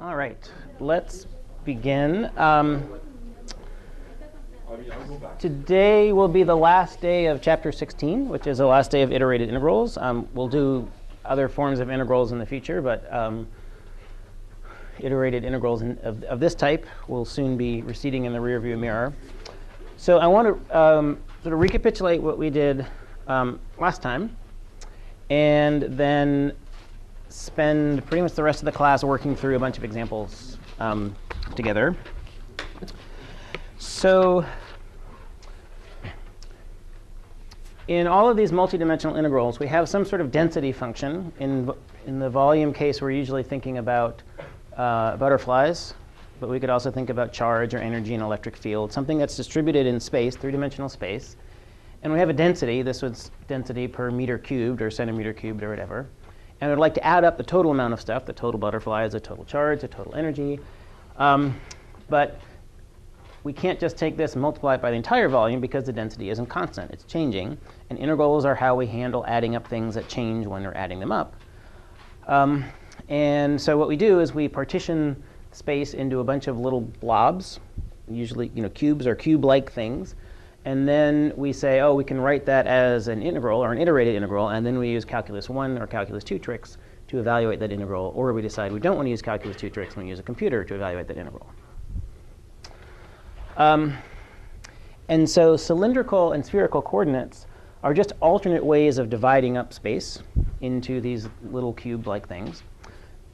All right, let's begin. Today will be the last day of Chapter 16, which is the last day of iterated integrals. We'll do other forms of integrals in the future, but iterated integrals of this type will soon be receding in the rearview mirror. So I want to sort of recapitulate what we did last time, and then spend pretty much the rest of the class working through a bunch of examples together. So in all of these multidimensional integrals, we have some sort of density function. In the volume case, we're usually thinking about butterflies, but we could also think about charge or energy and electric field, something that's distributed in space, three-dimensional space. And we have a density. This was density per meter cubed or centimeter cubed or whatever. And I'd like to add up the total amount of stuff, the total butterflies, the total charge, the total energy. But we can't just take this and multiply it by the entire volume because the density isn't constant. It's changing. And integrals are how we handle adding up things that change when we're adding them up. And so what we do is we partition space into a bunch of little blobs, usually cubes or cube-like things. And then we say, oh, we can write that as an integral or an iterated integral, and then we use Calculus 1 or Calculus 2 tricks to evaluate that integral. Or we decide we don't want to use Calculus 2 tricks and we use a computer to evaluate that integral. And so cylindrical and spherical coordinates are just alternate ways of dividing up space into these little cube-like things,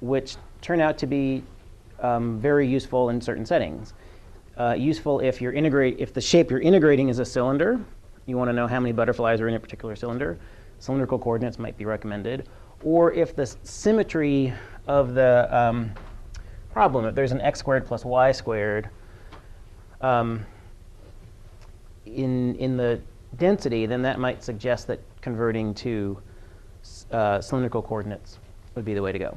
which turn out to be very useful in certain settings. Useful if the shape you're integrating is a cylinder. You want to know how many butterflies are in a particular cylinder. Cylindrical coordinates might be recommended. Or if the symmetry of the problem, if there's an x squared plus y squared in the density, then that might suggest that converting to cylindrical coordinates would be the way to go.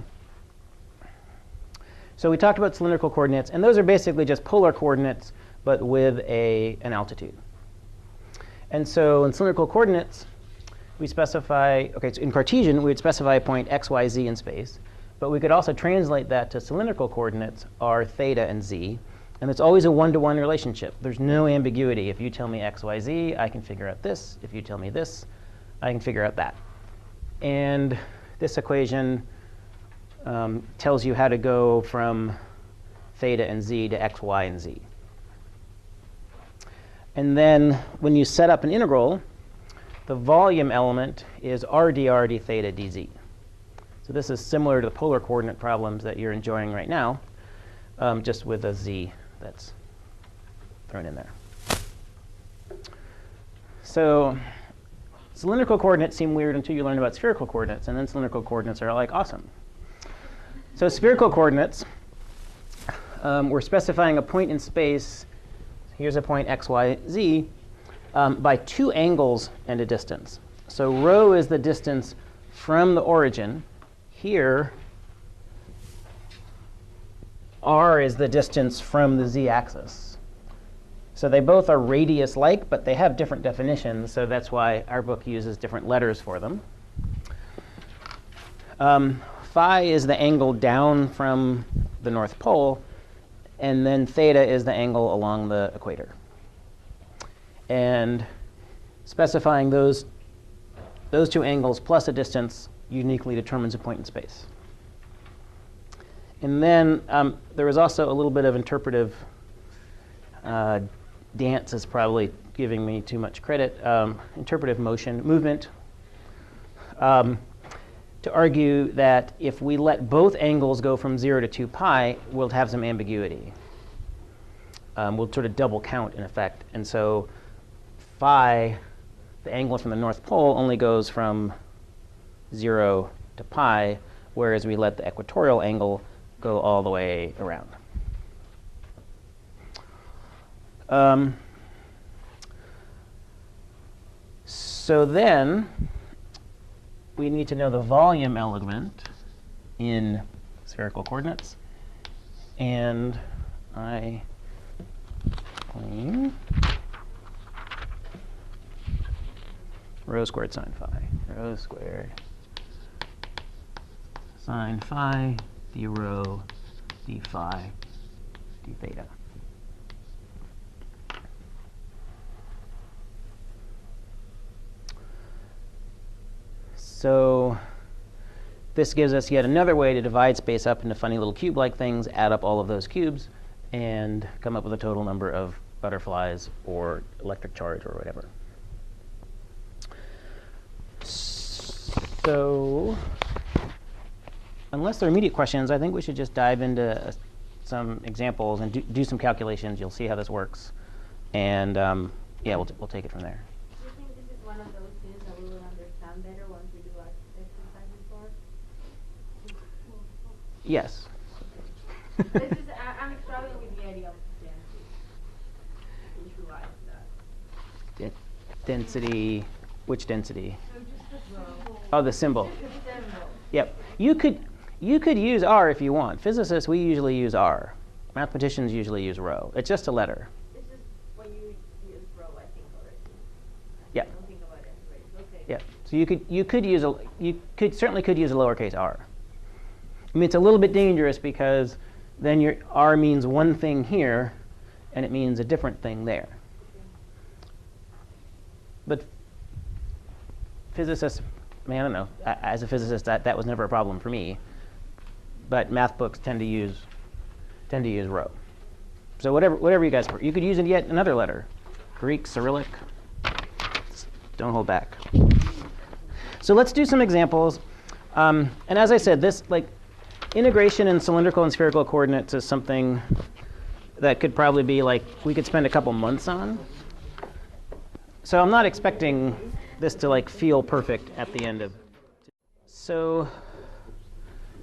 So we talked about cylindrical coordinates, and those are basically just polar coordinates, but with an altitude. And so in cylindrical coordinates, we specify, so in Cartesian, we would specify a point x, y, z in space. But we could also translate that to cylindrical coordinates, r, theta, and z. And it's always a one-to-one relationship. There's no ambiguity. If you tell me x, y, z, I can figure out this. If you tell me this, I can figure out that. And this equation tells you how to go from theta and z to x, y, and z. And then when you set up an integral, the volume element is r dr d theta dz. So this is similar to the polar coordinate problems that you're enjoying right now, just with a z that's thrown in there. So cylindrical coordinates seem weird until you learn about spherical coordinates, and then cylindrical coordinates are like awesome. So spherical coordinates, we're specifying a point in space. Here's a point x, y, z by two angles and a distance. So rho is the distance from the origin. Here, r is the distance from the z-axis. So they both are radius-like, but they have different definitions. So that's why our book uses different letters for them. Phi is the angle down from the North Pole, and then theta is the angle along the equator. And specifying those two angles plus a distance uniquely determines a point in space. And then there was also a little bit of interpretive dance is probably giving me too much credit. Interpretive movement. To argue that if we let both angles go from 0 to 2 pi, we'll have some ambiguity. We'll sort of double count, in effect. And so phi, the angle from the North Pole, only goes from 0 to pi, whereas we let the equatorial angle go all the way around. So then we need to know the volume element in spherical coordinates. And I claim rho squared sine phi. Rho squared sine phi d rho d phi d theta. So this gives us yet another way to divide space up into funny little cube-like things, add up all of those cubes, and come up with a total number of butterflies or electric charge or whatever. So unless there are immediate questions, I think we should just dive into some examples and do some calculations. You'll see how this works. And yeah, we'll take it from there. Do you think this is one of those things that we will understand better once we do our exercises for? Yes. I'm struggling with the idea of density. Visualize that. Density, which density? So just the symbol. Oh, the symbol. The symbol. Yep. You could use R if you want. Physicists, we usually use R. Mathematicians usually use rho. It's just a letter. This is when you use rho, I think, already. Yeah. I don't think about it anyways. Okay. Yeah. So you certainly could use a lowercase r. I mean, it's a little bit dangerous because then your r means one thing here, and it means a different thing there. But physicists, I mean, I don't know. As a physicist, that was never a problem for me. But math books tend to use rho. So whatever you guys prefer. You could use yet another letter, Greek, Cyrillic. Don't hold back. So let's do some examples. And as I said, this integration in cylindrical and spherical coordinates is something that could probably be we could spend a couple months on. So I'm not expecting this to feel perfect at the end of. So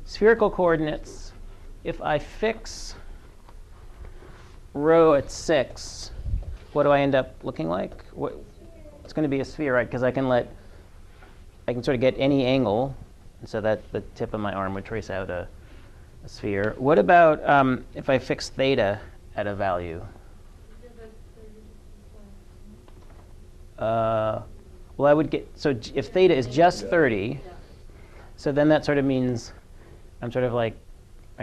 spherical coordinates, if I fix rho at 6, what do I end up looking like? It's going to be a sphere, right? Because I can sort of get any angle, and so that the tip of my arm would trace out a sphere. What about if I fix theta at a value? Well, I would get, so if theta is just 30, so then that sort of means I'm sort of right,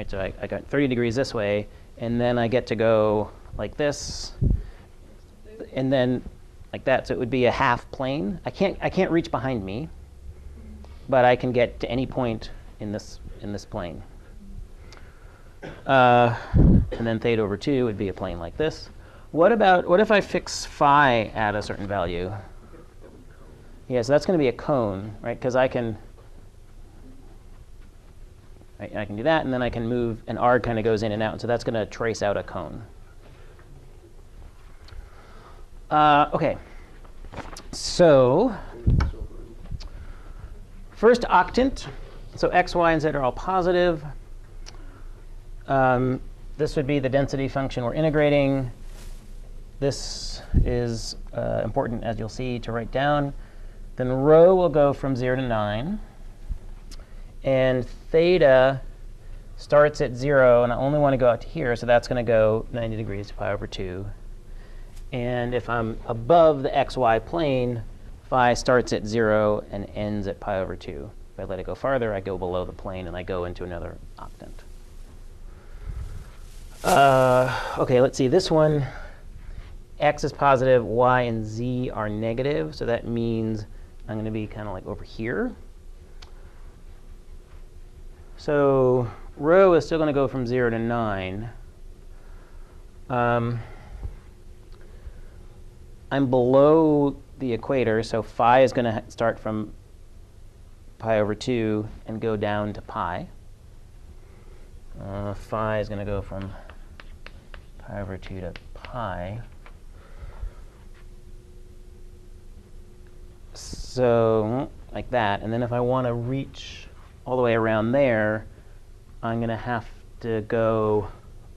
so I got 30 degrees this way, and then I get to go like this, and then like that. So it would be a half plane. I can't reach behind me, but I can get to any point in this plane. And then theta over 2 would be a plane like this. What if I fix phi at a certain value? Yeah, so that's going to be a cone, right? Because I can do that, and then I can move, and r kind of goes in and out, and so that's going to trace out a cone. OK. So first octant. So x, y, and z are all positive. This would be the density function we're integrating. This is important, as you'll see, to write down. Then rho will go from 0 to 9. And theta starts at 0, and I only want to go out to here, so that's going to go 90 degrees to pi over 2. And if I'm above the xy plane, phi starts at 0 and ends at pi over 2. If I let it go farther, I go below the plane, and I go into another octant. OK, let's see. This one, x is positive, y and z are negative. So that means I'm going to be kind of over here. So rho is still going to go from 0 to 9. I'm below the equator, so phi is going to start from pi over 2 and go down to pi. Phi is going to go from pi over 2 to pi. So like that. And then if I want to reach all the way around there, I'm going to have to go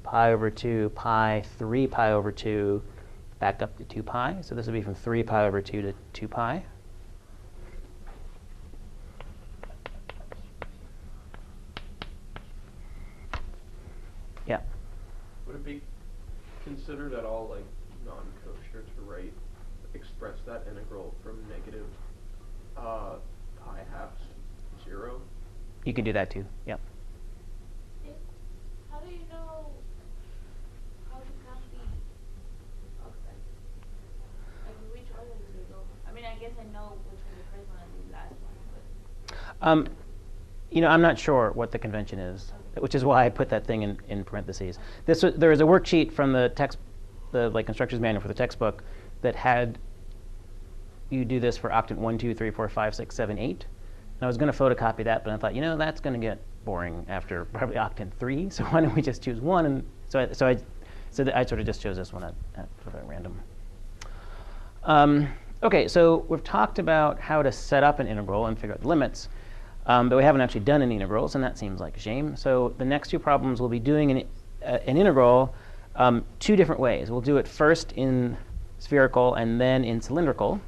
pi over 2, pi, 3 pi over 2, back up to 2 pi. So this would be from 3 pi over 2 to 2 pi. Yeah. Would it be considered at all non-kosher to express that integral from negative pi halves to 0? You could do that too. Yeah. How do you know guess I know which was the first one and the last one, but I'm not sure what the convention is, which is why I put that thing in parentheses. There was a worksheet from the instructor's manual for the textbook that had you do this for Octant 1, 2, 3, 4, 5, 6, 7, 8. And I was going to photocopy that, but I thought, that's going to get boring after probably Octant 3. So why don't we just choose one? And so I sort of just chose this one at random. OK, so we've talked about how to set up an integral and figure out the limits. But we haven't actually done any integrals, and that seems like a shame. So the next two problems we'll be doing an integral two different ways. We'll do it first in spherical and then in cylindrical.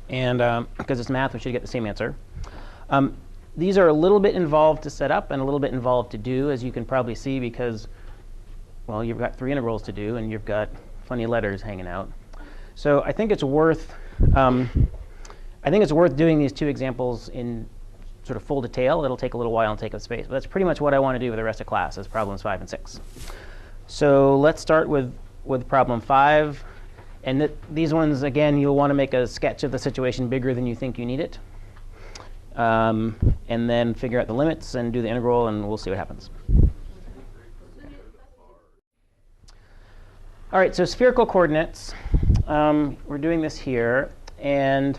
And because it's math, we should get the same answer. These are a little bit involved to set up and a little bit involved to do, as you can probably see, because, well, you've got 3 integrals to do, and you've got plenty of letters hanging out. So I think it's worth doing these 2 examples in sort of full detail. It'll take a little while and take up space. But that's pretty much what I want to do with the rest of class, is problems 5 and 6. So let's start with problem 5. And these ones, again, you'll want to make a sketch of the situation bigger than you think you need it. And then figure out the limits and do the integral, and we'll see what happens. All right, so spherical coordinates. We're doing this here. And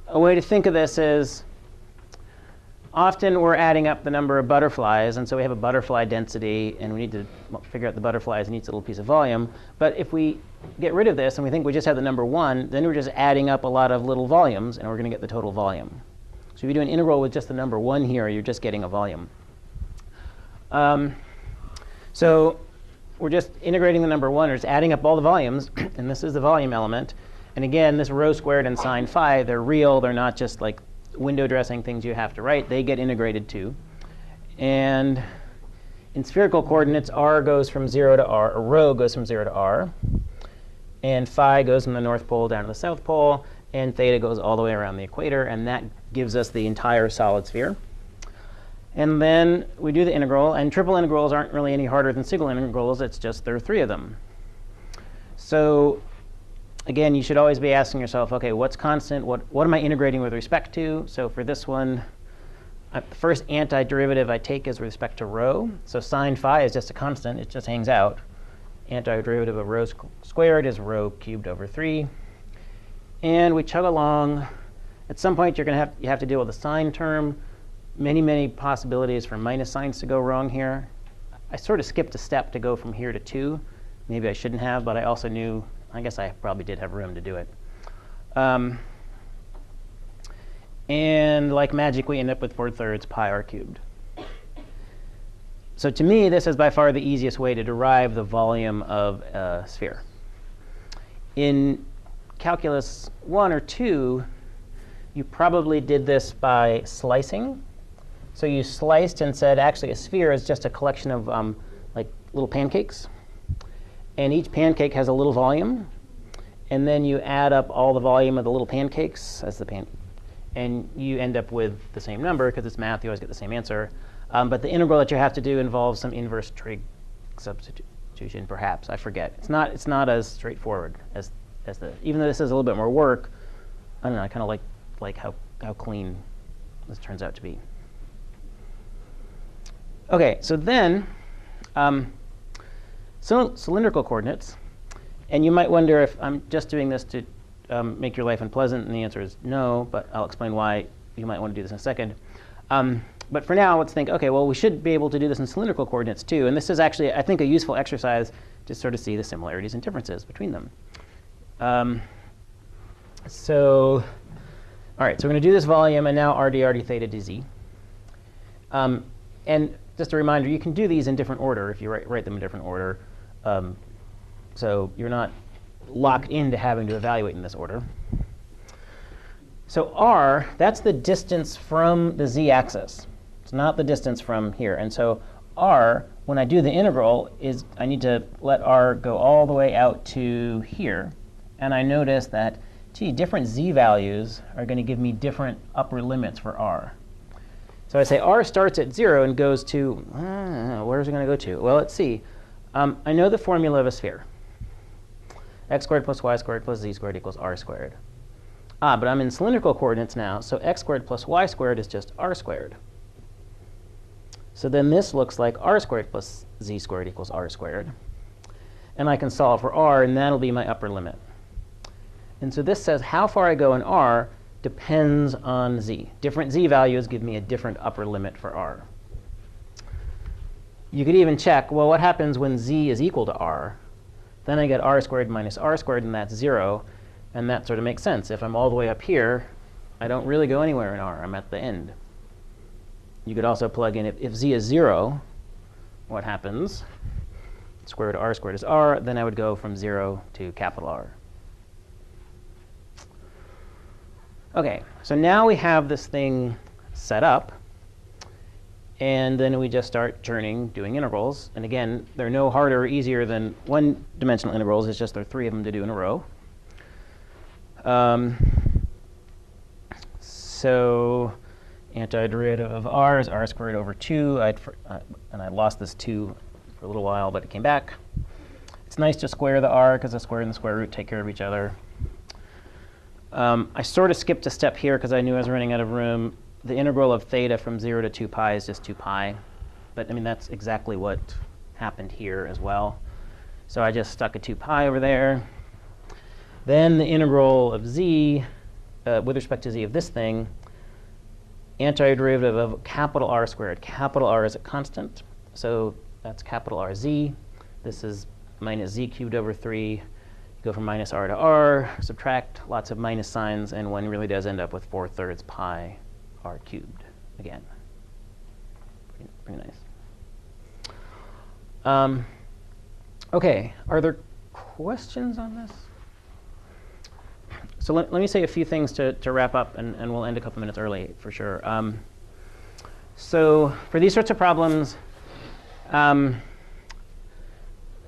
a way to think of this is, often we're adding up the number of butterflies, and so we have a butterfly density, and we need to figure out the butterflies in each little piece of volume. But if we get rid of this and we think we just have the number 1, then we're just adding up a lot of little volumes, and we're going to get the total volume. So if you do an integral with just the number 1 here, you're just getting a volume. So we're just integrating the number 1, or just adding up all the volumes, and this is the volume element. And again, this rho squared and sine phi, they're real. They're not just like window dressing things you have to write. They get integrated too. And in spherical coordinates, r goes from 0 to r, or rho goes from 0 to r. And phi goes from the North Pole down to the South Pole. And theta goes all the way around the equator. And that gives us the entire solid sphere. And then we do the integral. And triple integrals aren't really any harder than single integrals. It's just there are 3 of them. So again, you should always be asking yourself, OK, what's constant? What am I integrating with respect to? So for this one, the first antiderivative I take is with respect to rho. So sine phi is just a constant. It just hangs out. Antiderivative of rho squared is rho cubed over 3. And we chug along. At some point, you have to deal with a sine term. Many, many possibilities for minus signs to go wrong here. I sort of skipped a step to go from here to 2. Maybe I shouldn't have, but I also knew, I guess I probably did have room to do it. And like magic, we end up with 4/3 pi r cubed. So to me, this is by far the easiest way to derive the volume of a sphere. In Calculus 1 or 2, you probably did this by slicing. So you sliced and said, actually, a sphere is just a collection of like little pancakes. And each pancake has a little volume. And then you add up all the volume of the little pancakes as the and you end up with the same number. Because it's math, you always get the same answer. But the integral that you have to do involves some inverse trig substitution, perhaps. I forget. It's not as straightforward as even though this is a little bit more work. I don't know. I kind of like how clean this turns out to be. OK, so then cylindrical coordinates. And you might wonder if I'm just doing this to make your life unpleasant. And the answer is no. But I'll explain why you might want to do this in a second. But for now, let's think, OK, well, we should be able to do this in cylindrical coordinates too. And this is actually, I think, a useful exercise to sort of see the similarities and differences between them. All right, so we're going to do this volume, and now RD theta dz. And just a reminder, you can do these in different order if you write them in different order. So you're not locked into having to evaluate in this order. So r, that's the distance from the z-axis. It's not the distance from here. And so r, when I do the integral, is I need to let r go all the way out to here. And I notice that, gee, different z values are going to give me different upper limits for r. So I say r starts at 0 and goes to, where is it going to go to? Well, let's see. I know the formula of a sphere. X squared plus y squared plus z squared equals r squared. But I'm in cylindrical coordinates now, so x squared plus y squared is just r squared. So then this looks like r squared plus z squared equals r squared. And I can solve for r, and that'll be my upper limit. And so this says how far I go in r depends on z. Different z values give me a different upper limit for r. You could even check, well, what happens when z is equal to r? Then I get r squared minus r squared, and that's 0. And that sort of makes sense. If I'm all the way up here, I don't really go anywhere in r. I'm at the end. You could also plug in, if z is 0, what happens? Square root of r squared is r. Then I would go from 0 to capital R. OK, so now we have this thing set up. And then we just start churning, doing integrals. And again, they're no harder or easier than one-dimensional integrals. It's just there are 3 of them to do in a row. So antiderivative of r is r squared over 2. And I lost this 2 for a little while, but it came back. It's nice to square the r, because the square and the square root take care of each other. I sort of skipped a step here, because I knew I was running out of room. The integral of theta from 0 to 2 pi is just 2 pi. But I mean, that's exactly what happened here as well. So I just stuck a 2 pi over there. Then the integral of z, with respect to z of this thing, antiderivative of capital R squared. Capital R is a constant, so that's capital RZ. This is minus z cubed over 3. You go from minus r to r, subtract lots of minus signs, and one really does end up with 4/3 pi r cubed again. Pretty nice. OK, are there questions on this? So let me say a few things to wrap up, and we'll end a couple minutes early for sure. So for these sorts of problems,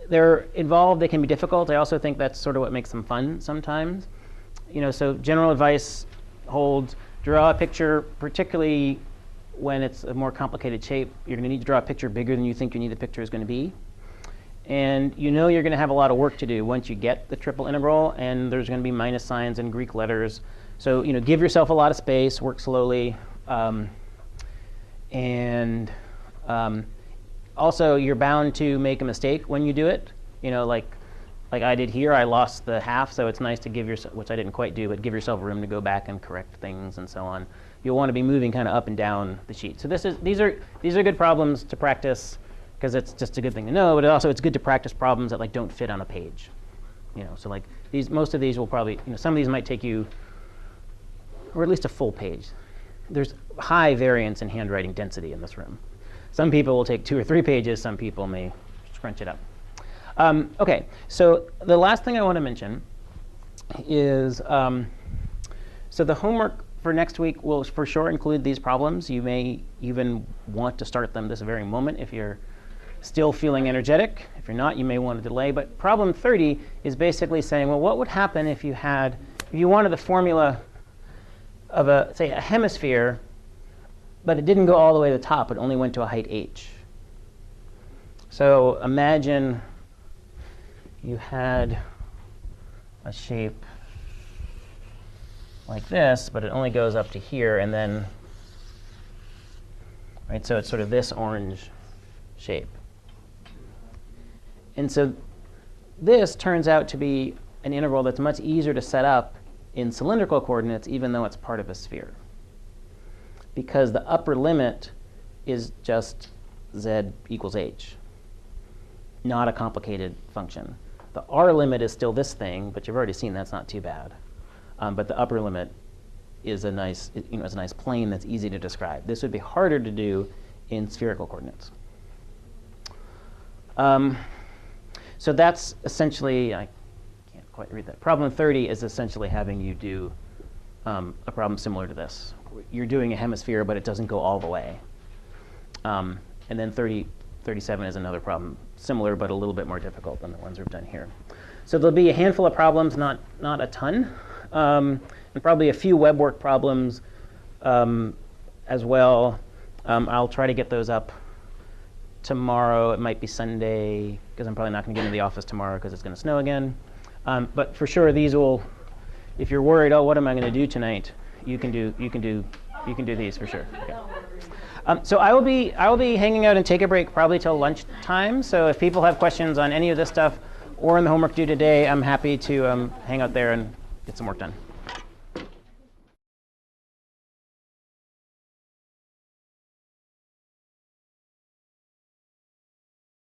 they're involved. They can be difficult. I also think that's sort of what makes them fun sometimes. So general advice holds: draw a picture, particularly when it's a more complicated shape. You're going to need to draw a picture bigger than you think you need the picture is going to be. And you're going to have a lot of work to do once you get the triple integral, and there's going to be minus signs and Greek letters. So give yourself a lot of space, work slowly. Also, you're bound to make a mistake when you do it. Like I did here, I lost the half, so it's nice to give yourself, which I didn't quite do, but give yourself room to go back and correct things and so on. You'll want to be moving kind of up and down the sheet. So these are good problems to practice, because it's just a good thing to know, but also it's good to practice problems that don't fit on a page. So most of these will probably, some of these might take you, or at least a full page. There's high variance in handwriting density in this room. Some people will take 2 or 3 pages. Some people may scrunch it up. OK, so the last thing I want to mention is, so the homework for next week will for sure include these problems. You may even want to start them this very moment if you're still feeling energetic. If you're not, you may want to delay. But problem 30 is basically saying, well, what would happen if you wanted the formula of say a hemisphere, but it didn't go all the way to the top. It only went to a height h. So imagine you had a shape like this, but it only goes up to here, and then, right? So it's sort of this orange shape. And so this turns out to be an integral that's much easier to set up in cylindrical coordinates, even though it's part of a sphere, because the upper limit is just z equals h, not a complicated function. The r limit is still this thing, but you've already seen that's not too bad. But the upper limit is a nice plane that's easy to describe. This would be harder to do in spherical coordinates. So that's essentially, I can't quite read that. Problem 30 is essentially having you do a problem similar to this. You're doing a hemisphere, but it doesn't go all the way. And then 37 is another problem, similar but a little bit more difficult than the ones we've done here. So there'll be a handful of problems, not a ton, and probably a few web work problems as well. I'll try to get those up tomorrow. It might be Sunday, because I'm probably not going to get into the office tomorrow because it's going to snow again. But for sure, these will if you're worried, oh, what am I going to do tonight? You can do these for sure. Okay. So I will be hanging out and take a break probably till lunchtime. So if people have questions on any of this stuff or on the homework due today, I'm happy to hang out there and get some work done.